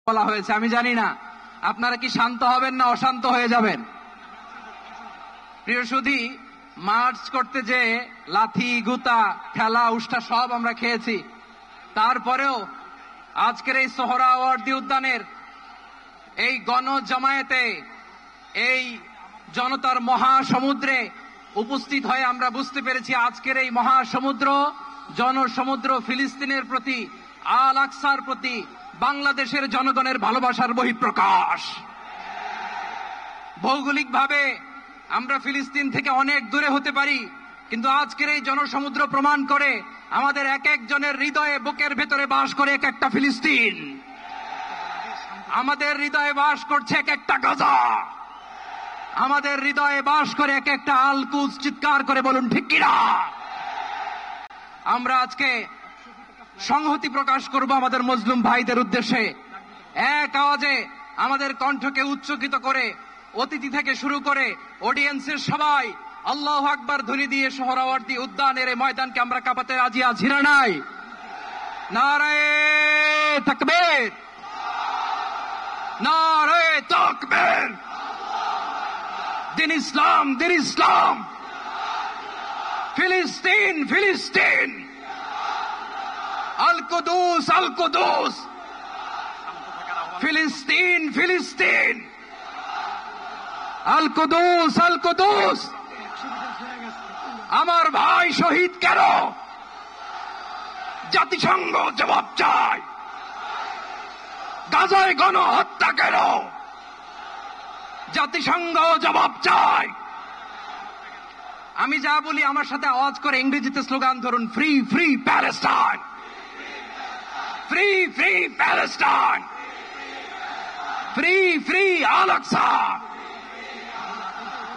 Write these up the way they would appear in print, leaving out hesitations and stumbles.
বলা হয়েছে, আমি জানি না আপনারা কি শান্ত হবেন না অশান্ত হয়ে যাবেন। প্রিয় সুধী, মার্চ করতে যে লাথি গুতা ঠেলা উষ্টা সব আমরা খেয়েছি, তারপরেও আজকের এই সোহরাওয়ার্দী উদ্যানের এই গণজামায়াতে এই জনতার মহাসমুদ্রে উপস্থিত হয়ে আমরা বুঝতে পেরেছি আজকের এই মহাসমুদ্র জনসমুদ্র ফিলিস্তিনের প্রতি, আল আকসার প্রতি বাংলাদেশের জনগণের ভালোবাসার বহিঃপ্রকাশ। ভৌগোলিকভাবে আমরা ফিলিস্তিন থেকে অনেক দূরে হতে পারি, কিন্তু আজকের এই জনসমুদ্র প্রমাণ করে আমাদের এক একজনের হৃদয়ে বুকের ভেতরে বাস করে এক একটা ফিলিস্তিন। আমাদের হৃদয়ে বাস করছে এক একটা গাজা, আমাদের হৃদয়ে বাস করে এক একটা আল কুদস। চিৎকার করে বলুন ঠিক কিনা। আমরা আজকে সংহতি প্রকাশ করব আমাদের মুসলিম ভাইদের উদ্দেশ্যে। এক আওয়াজে আমাদের কণ্ঠকে উচ্চকিত করে অতিথি থেকে শুরু করে অডিয়েন্সের সবাই আল্লাহু আকবার ধ্বনি দিয়ে সোহরাওয়ার্দী উদ্যানের এই ময়দানকে আমরা কাঁপাতে রাজি আছি না নাই? নারায়ে তাকবীর, নারায়ে তাকবীর। দিন ইসলাম, দিন ইসলাম। ফিলিস্তিন, ফিলিস্তিন। আল কুদুস, আল কুদুস। ফিলিস্তিন, ফিলিস্তিন। আল কুদুস, আল কুদুস। আমার ভাই শহীদ কেন? জাতিসংঘ জবাব চায়। গাজায় গণহত্যা কেন? জাতিসংঘ জবাব চায়। আমি যা বলি আমার সাথে আওয়াজ করে ইংরেজিতে স্লোগান ধরুন, free free Palestine, free free Palestine, free free Al Aqsa.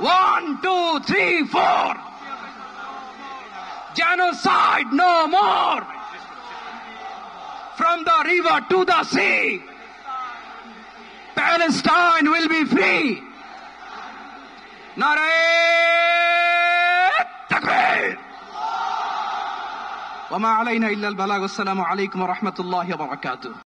1 2 3 4, genocide no more. From the river to the sea, Palestine will be free. Naraye takbir. Wa ma alayna illa al balagh. Assalamu alaykum wa rahmatullahi wa barakatuh.